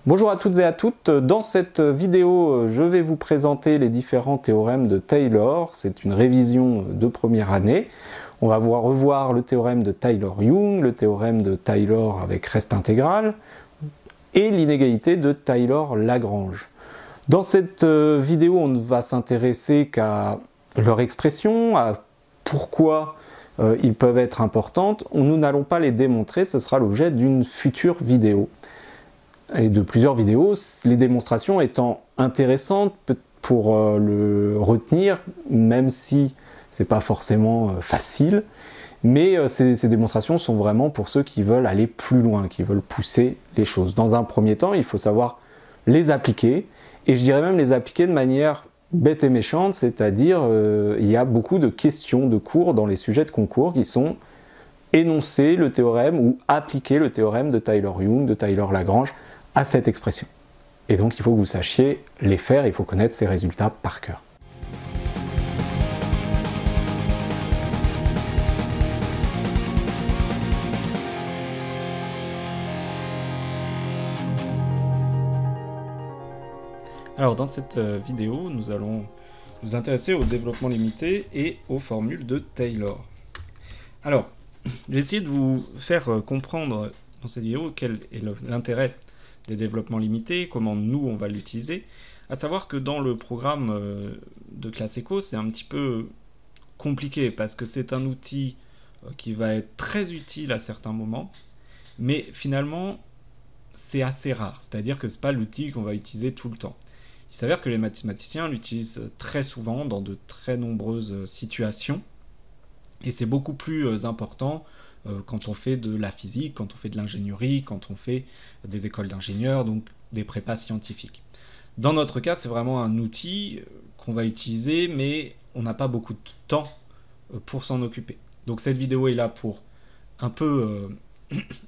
Bonjour à toutes et à toutes, dans cette vidéo je vais vous présenter les différents théorèmes de Taylor. C'est une révision de première année. On va revoir le théorème de Taylor-Young, le théorème de Taylor avec reste intégral et l'inégalité de Taylor-Lagrange. Dans cette vidéo on ne va s'intéresser qu'à leur expression, à pourquoi ils peuvent être importantes. Nous n'allons pas les démontrer, ce sera l'objet d'une future vidéo. Et de plusieurs vidéos, les démonstrations étant intéressantes pour le retenir, même si c'est pas forcément facile, mais ces démonstrations sont vraiment pour ceux qui veulent aller plus loin, qui veulent pousser les choses. Dans un premier temps, il faut savoir les appliquer, et je dirais même les appliquer de manière bête et méchante, c'est-à-dire il y a beaucoup de questions de cours dans les sujets de concours qui sont énoncer le théorème ou appliquer le théorème de Taylor-Young, de Taylor-Lagrange, à cette expression. Et donc il faut que vous sachiez les faire, il faut connaître ces résultats par cœur. Alors dans cette vidéo, nous allons nous intéresser au développement limité et aux formules de Taylor. Alors, je vais essayer de vous faire comprendre dans cette vidéo quel est l'intérêt des développements limités, comment nous on va l'utiliser, à savoir que dans le programme de classe éco, c'est un petit peu compliqué parce que c'est un outil qui va être très utile à certains moments, mais finalement c'est assez rare, c'est-à-dire que c'est pas l'outil qu'on va utiliser tout le temps. Il s'avère que les mathématiciens l'utilisent très souvent dans de très nombreuses situations, et c'est beaucoup plus important quand on fait de la physique, quand on fait de l'ingénierie, quand on fait des écoles d'ingénieurs, donc des prépas scientifiques. Dans notre cas, c'est vraiment un outil qu'on va utiliser, mais on n'a pas beaucoup de temps pour s'en occuper. Donc cette vidéo est là pour un peu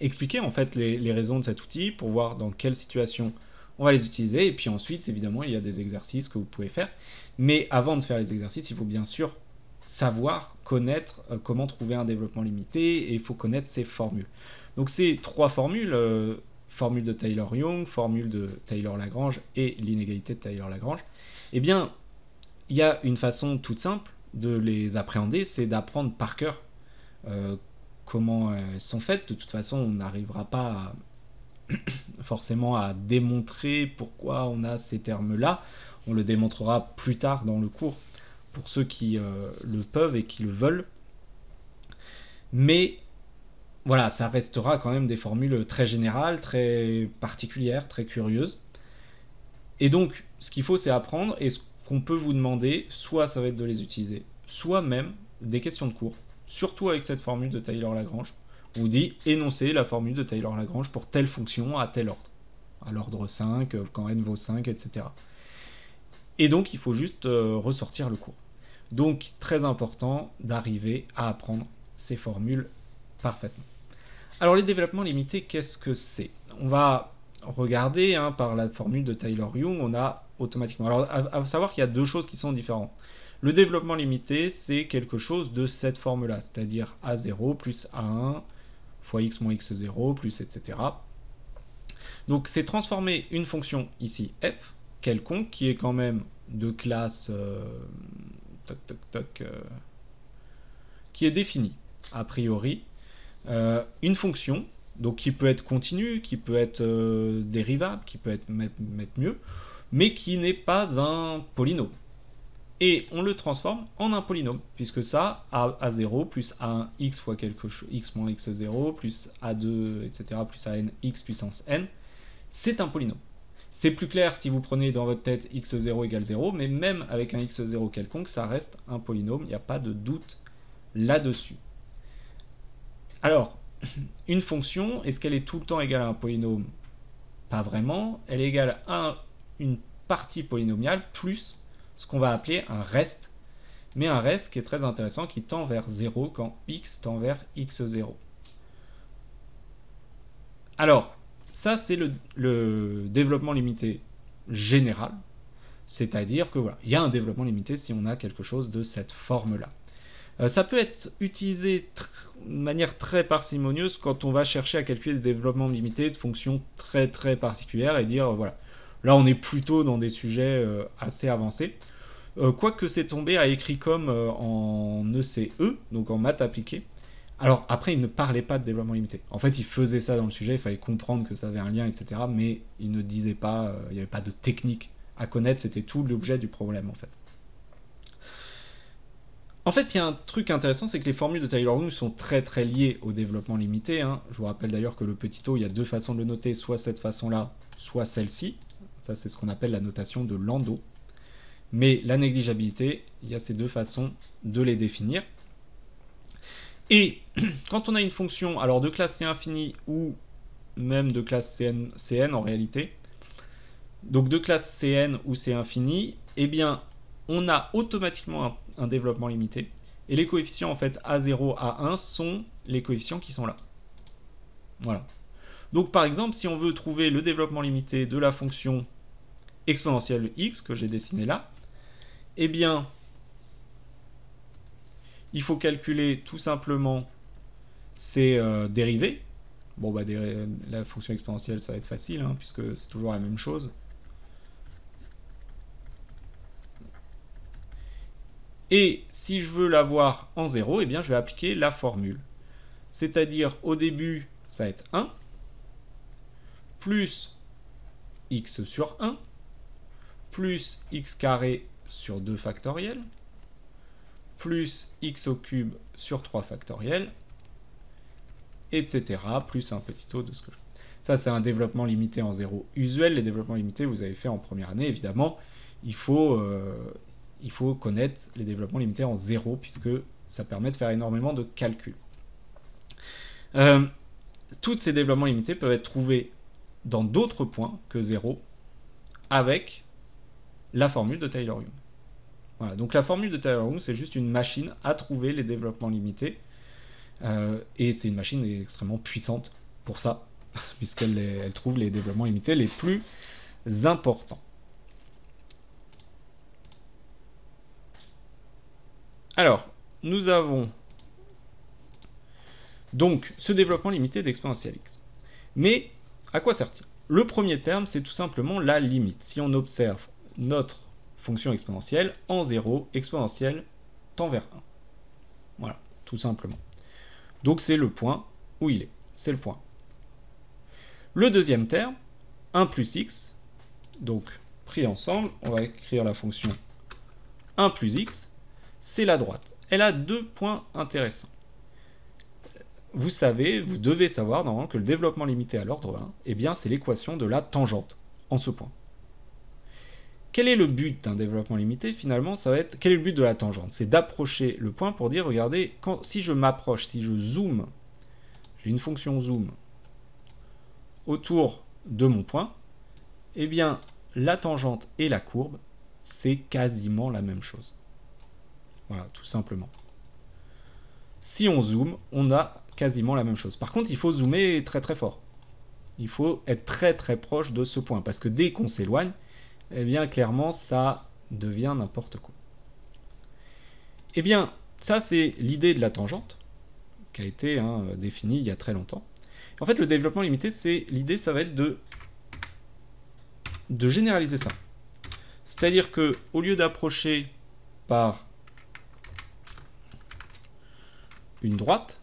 expliquer en fait les raisons de cet outil, pour voir dans quelle situation on va les utiliser, et puis ensuite, évidemment, il y a des exercices que vous pouvez faire. Mais avant de faire les exercices, il faut bien sûr savoir, connaître comment trouver un développement limité, et il faut connaître ces formules. Donc ces trois formules, formule de Taylor-Young, formule de Taylor-Lagrange et l'inégalité de Taylor-Lagrange, eh bien, il y a une façon toute simple de les appréhender, c'est d'apprendre par cœur comment elles sont faites. De toute façon, on n'arrivera pas forcément à démontrer pourquoi on a ces termes-là, on le démontrera plus tard dans le cours, pour ceux qui le peuvent et qui le veulent. Mais voilà, ça restera quand même des formules très générales, très particulières, très curieuses. Et donc, ce qu'il faut, c'est apprendre, et ce qu'on peut vous demander, soit ça va être de les utiliser, soit même des questions de cours, surtout avec cette formule de Taylor-Lagrange. On vous dit énoncer la formule de Taylor-Lagrange pour telle fonction à tel ordre, à l'ordre 5, quand n vaut 5, etc. Et donc, il faut juste ressortir le cours. Donc, très important d'arriver à apprendre ces formules parfaitement. Alors, les développements limités, qu'est-ce que c'est? On va regarder, par la formule de Taylor-Young, on a automatiquement... Alors, à savoir qu'il y a deux choses qui sont différentes. Le développement limité, c'est quelque chose de cette forme-là, c'est-à-dire A0 plus A1 fois x moins x0 plus etc. Donc, c'est transformer une fonction, ici, f, quelconque, qui est quand même de classe qui est définie a priori, une fonction donc qui peut être continue, qui peut être dérivable, qui peut être mettre mieux, mais qui n'est pas un polynôme. Et on le transforme en un polynôme, puisque ça, a0 plus a1 x fois quelque chose, x moins x0 plus a2, etc., plus an x puissance n, c'est un polynôme. C'est plus clair si vous prenez dans votre tête x0 égale 0, mais même avec un x0 quelconque, ça reste un polynôme, il n'y a pas de doute là-dessus. Alors, une fonction, est-ce qu'elle est tout le temps égale à un polynôme? Pas vraiment, elle est égale à une partie polynomiale plus ce qu'on va appeler un reste, mais un reste qui est très intéressant, qui tend vers 0 quand x tend vers x0. Alors, ça, c'est le développement limité général, c'est-à-dire que voilà, il y a un développement limité si on a quelque chose de cette forme-là. Ça peut être utilisé de manière très parcimonieuse quand on va chercher à calculer des développements limités de fonctions très très particulières et dire voilà, là on est plutôt dans des sujets assez avancés. Quoique c'est tombé à Écricom en ECE, donc en maths appliquées. Alors après, il ne parlait pas de développement limité. En fait, il faisait ça dans le sujet, il fallait comprendre que ça avait un lien, etc. Mais il ne disait pas, il n'y avait pas de technique à connaître, c'était tout l'objet du problème en fait. En fait, il y a un truc intéressant, c'est que les formules de Taylor-Young sont très très liées au développement limité. Hein. Je vous rappelle d'ailleurs que le petit o, il y a deux façons de le noter, soit cette façon-là, soit celle-ci. Ça, c'est ce qu'on appelle la notation de Landau. Mais la négligeabilité, il y a ces deux façons de les définir. Et quand on a une fonction, alors de classe C infini ou même de classe CN en réalité, donc de classe CN ou C infini, eh bien, on a automatiquement un développement limité. Et les coefficients, en fait, A0, A1 sont les coefficients qui sont là. Voilà. Donc, par exemple, si on veut trouver le développement limité de la fonction exponentielle x, que j'ai dessinée là, eh bien, il faut calculer tout simplement ses dérivées. Bon, bah, la fonction exponentielle, ça va être facile, hein, puisque c'est toujours la même chose. Et si je veux l'avoir en 0, eh bien, je vais appliquer la formule. C'est-à-dire, au début, ça va être 1, plus x sur 1, plus x carré sur 2 factoriel, plus x au cube sur 3 factoriel, etc. Plus un petit o de ce que je... Ça, c'est un développement limité en 0 usuel. Les développements limités, vous avez fait en première année, évidemment. Il faut connaître les développements limités en 0, puisque ça permet de faire énormément de calculs. Tous ces développements limités peuvent être trouvés dans d'autres points que 0, avec la formule de Taylor-Young. Voilà, donc la formule de Taylor-Young, c'est juste une machine à trouver les développements limités. Et c'est une machine extrêmement puissante pour ça, puisqu'elle trouve les développements limités les plus importants. Alors, nous avons donc ce développement limité d'exponentielle x. Mais à quoi sert-il? Le premier terme, c'est tout simplement la limite. Si on observe notre fonction exponentielle, en 0, exponentielle tend vers 1. Voilà, tout simplement. Donc c'est le point où il est. C'est le point. Le deuxième terme, 1 plus x, donc pris ensemble, on va écrire la fonction 1 plus x, c'est la droite. Elle a deux points intéressants. Vous savez, vous devez savoir normalement que le développement limité à l'ordre 1, eh bien c'est l'équation de la tangente en ce point. Quel est le but d'un développement limité? Finalement, ça va être... Quel est le but de la tangente? C'est d'approcher le point pour dire, regardez, si je m'approche, si je zoome, j'ai une fonction zoom autour de mon point, eh bien, la tangente et la courbe, c'est quasiment la même chose. Voilà, tout simplement. Si on zoome, on a quasiment la même chose. Par contre, il faut zoomer très très fort. Il faut être très très proche de ce point, parce que dès qu'on s'éloigne, eh bien, clairement, ça devient n'importe quoi. Eh bien, ça, c'est l'idée de la tangente, qui a été définie il y a très longtemps. En fait, le développement limité, l'idée, ça va être de généraliser ça. C'est-à-dire que au lieu d'approcher par une droite,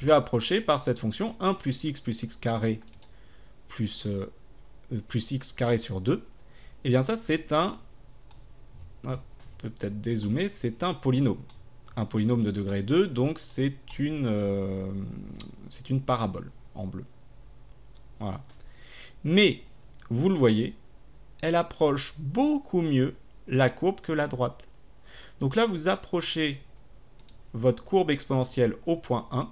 je vais approcher par cette fonction 1 plus x carré plus x carré sur 2. Et bien ça, c'est un... On peut peut-être dézoomer, c'est un polynôme. Un polynôme de degré 2, donc c'est une parabole en bleu. Voilà. Mais, vous le voyez, elle approche beaucoup mieux la courbe que la droite. Donc là, vous approchez votre courbe exponentielle au point 1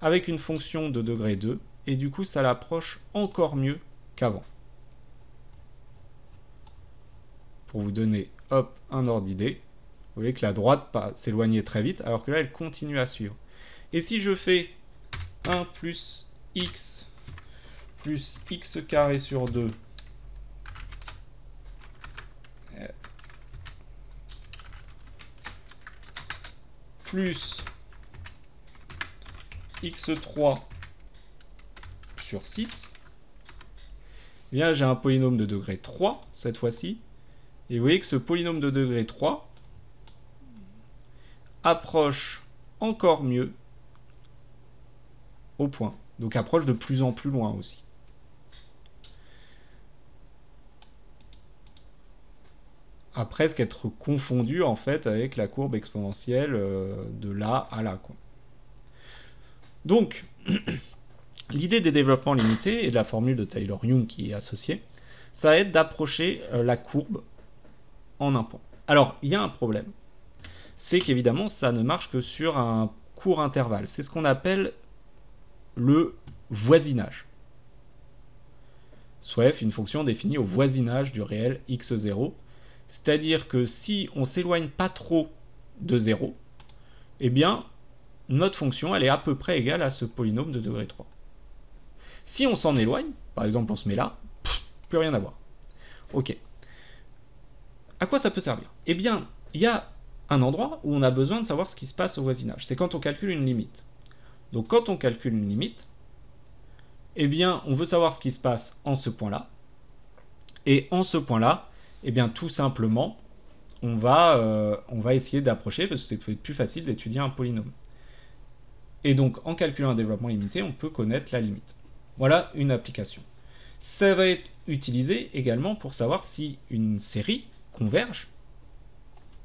avec une fonction de degré 2, et du coup, ça l'approche encore mieux qu'avant. Pour vous donner, hop, un ordre d'idée, vous voyez que la droite s'éloignait très vite, alors que là, elle continue à suivre. Et si je fais 1 plus x carré sur 2, plus x3 sur 6, eh bien j'ai un polynôme de degré 3 cette fois-ci. Et vous voyez que ce polynôme de degré 3 approche encore mieux au point. Donc approche de plus en plus loin aussi. À presque être confondu en fait avec la courbe exponentielle de là à là, quoi. Donc, l'idée des développements limités et de la formule de Taylor-Young qui est associée, ça va être d'approcher la courbe en un point. Alors, il y a un problème. C'est qu'évidemment, ça ne marche que sur un court intervalle. C'est ce qu'on appelle le voisinage. Soit f, une fonction définie au voisinage du réel x0. C'est-à-dire que si on ne s'éloigne pas trop de 0, eh bien, notre fonction, elle est à peu près égale à ce polynôme de degré 3. Si on s'en éloigne, par exemple on se met là, plus rien à voir. Ok. À quoi ça peut servir? Eh bien, il y a un endroit où on a besoin de savoir ce qui se passe au voisinage. C'est quand on calcule une limite. Donc quand on calcule une limite, eh bien, on veut savoir ce qui se passe en ce point-là. Et en ce point-là, eh bien, tout simplement, on va essayer d'approcher, parce que c'est plus facile d'étudier un polynôme. Et donc, en calculant un développement limité, on peut connaître la limite. Voilà une application. Ça va être utilisé également pour savoir si une série converge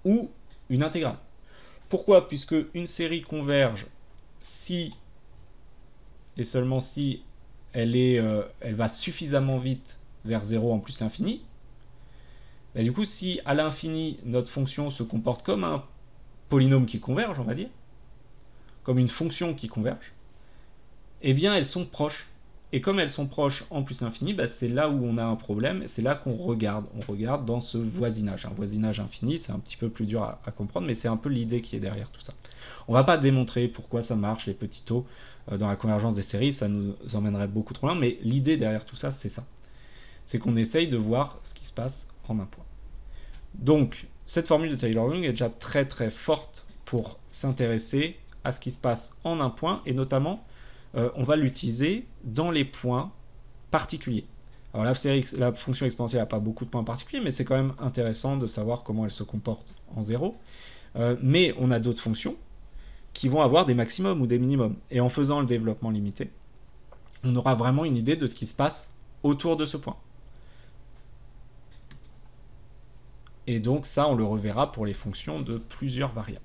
ou une intégrale. Pourquoi? Puisque une série converge si, et seulement si, elle va suffisamment vite vers 0 en plus l'infini. Et du coup, si à l'infini, notre fonction se comporte comme un polynôme qui converge, on va dire, comme une fonction qui converge, eh bien, elles sont proches. Et comme elles sont proches en plus l'infini, bah, c'est là où on a un problème, c'est là qu'on regarde. On regarde dans ce voisinage. Un voisinage infini, c'est un petit peu plus dur à comprendre, mais c'est un peu l'idée qui est derrière tout ça. On ne va pas démontrer pourquoi ça marche, les petits taux, dans la convergence des séries, ça nous emmènerait beaucoup trop loin, mais l'idée derrière tout ça, c'est ça. C'est qu'on essaye de voir ce qui se passe en un point. Donc, cette formule de Taylor-Young est déjà très très forte pour s'intéresser à ce qui se passe en un point, et notamment, on va l'utiliser dans les points particuliers. Alors la fonction exponentielle n'a pas beaucoup de points particuliers, mais c'est quand même intéressant de savoir comment elle se comporte en 0. Mais on a d'autres fonctions qui vont avoir des maximums ou des minimums. Et en faisant le développement limité, on aura vraiment une idée de ce qui se passe autour de ce point. Et donc ça, on le reverra pour les fonctions de plusieurs variables,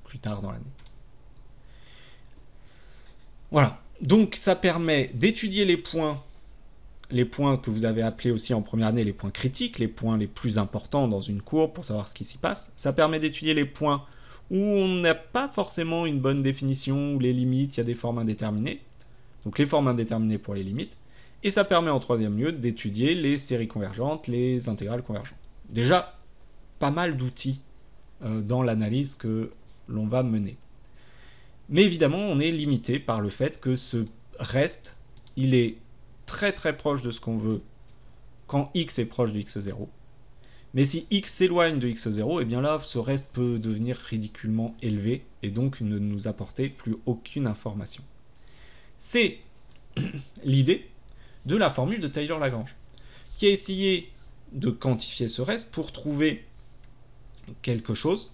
plus tard dans l'année. Voilà, donc ça permet d'étudier les points que vous avez appelés aussi en première année les points critiques, les points les plus importants dans une courbe pour savoir ce qui s'y passe. Ça permet d'étudier les points où on n'a pas forcément une bonne définition, où les limites, il y a des formes indéterminées. Donc les formes indéterminées pour les limites. Et ça permet en troisième lieu d'étudier les séries convergentes, les intégrales convergentes. Déjà, pas mal d'outils dans l'analyse que l'on va mener. Mais évidemment, on est limité par le fait que ce reste, il est très très proche de ce qu'on veut quand x est proche de x0. Mais si x s'éloigne de x0, et bien là, ce reste peut devenir ridiculement élevé et donc ne nous apporter plus aucune information. C'est l'idée de la formule de Taylor-Lagrange, qui a essayé de quantifier ce reste pour trouver quelque chose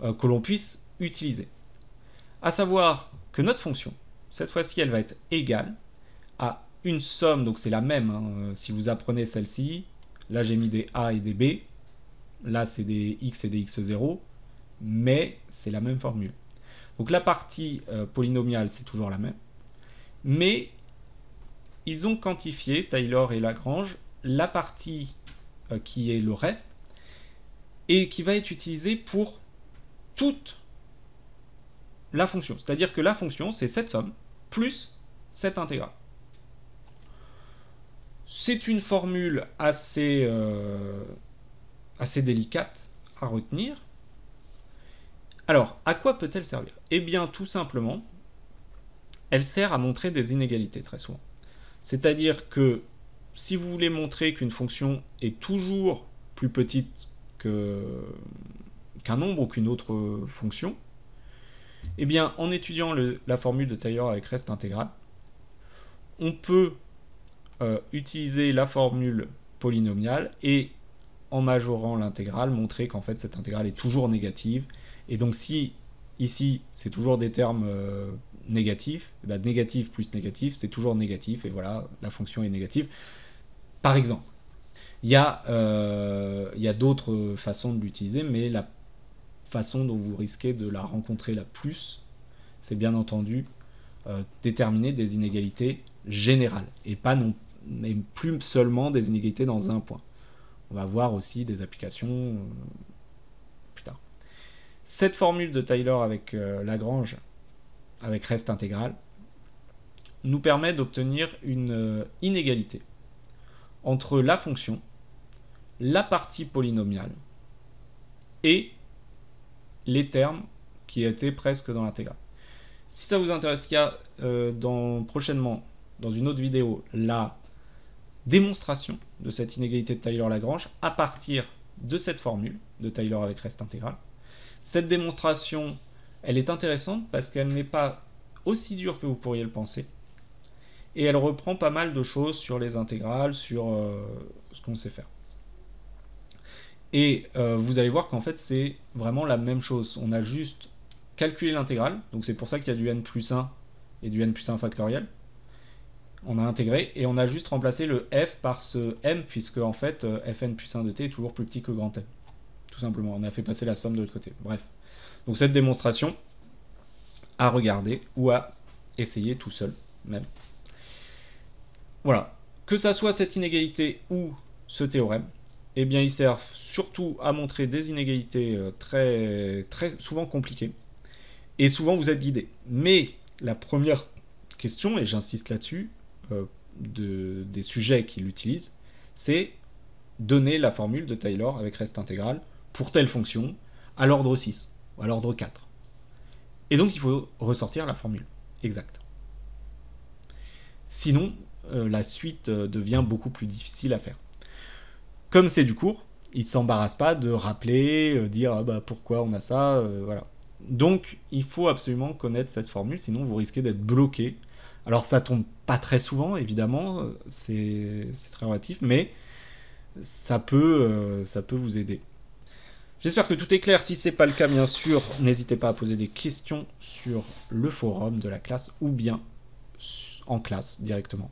que l'on puisse utiliser. À savoir que notre fonction, cette fois-ci, elle va être égale à une somme, donc c'est la même, hein, si vous apprenez celle-ci, là j'ai mis des a et des b, là c'est des x et des x0, mais c'est la même formule. Donc la partie polynomiale, c'est toujours la même, mais ils ont quantifié, Taylor et Lagrange, la partie qui est le reste, et qui va être utilisée pour toute la fonction. C'est-à-dire que la fonction, c'est cette somme, plus cette intégrale. C'est une formule assez délicate à retenir. Alors, à quoi peut-elle servir? Eh bien, tout simplement, elle sert à montrer des inégalités, très souvent. C'est-à-dire que si vous voulez montrer qu'une fonction est toujours plus petite qu'un nombre ou qu'une autre fonction, Eh bien, en étudiant la formule de Taylor avec reste intégral, on peut utiliser la formule polynomiale et, en majorant l'intégrale, montrer qu'en fait cette intégrale est toujours négative. Et donc si ici c'est toujours des termes négatifs, bah, négatif plus négatif c'est toujours négatif, et voilà, la fonction est négative. Par exemple, il y a d'autres façons de l'utiliser, mais la façon dont vous risquez de la rencontrer la plus, c'est bien entendu déterminer des inégalités générales, et pas non, mais plus seulement des inégalités dans un point. On va voir aussi des applications plus tard. Cette formule de Taylor avec Lagrange, avec reste intégral, nous permet d'obtenir une inégalité entre la fonction, la partie polynomiale et les termes qui étaient presque dans l'intégrale. Si ça vous intéresse, il y a prochainement, dans une autre vidéo, la démonstration de cette inégalité de Taylor-Lagrange à partir de cette formule de Taylor avec reste intégral. Cette démonstration, elle est intéressante parce qu'elle n'est pas aussi dure que vous pourriez le penser, et elle reprend pas mal de choses sur les intégrales, sur ce qu'on sait faire. Et vous allez voir qu'en fait c'est vraiment la même chose. On a juste calculé l'intégrale, donc c'est pour ça qu'il y a du n plus 1 et du n plus 1 factoriel. On a intégré et on a juste remplacé le f par ce m, puisque en fait fn plus 1 de t est toujours plus petit que grand n. Tout simplement, on a fait passer la somme de l'autre côté. Bref. Donc cette démonstration à regarder ou à essayer tout seul même. Voilà. Que ça soit cette inégalité ou ce théorème, eh bien ils servent surtout à montrer des inégalités très souvent compliquées. Et souvent vous êtes guidé. Mais la première question, et j'insiste là-dessus, des sujets qui l'utilisent, c'est donner la formule de Taylor avec reste intégral pour telle fonction à l'ordre 6 ou à l'ordre 4. Et donc il faut ressortir la formule exacte. Sinon, la suite devient beaucoup plus difficile à faire. Comme c'est du cours, il ne s'embarrasse pas de rappeler, dire ah bah, pourquoi on a ça, voilà. Donc il faut absolument connaître cette formule, sinon vous risquez d'être bloqué. Alors ça tombe pas très souvent, évidemment, c'est très relatif, mais ça peut vous aider. J'espère que tout est clair. Si ce n'est pas le cas, bien sûr, n'hésitez pas à poser des questions sur le forum de la classe ou bien en classe directement.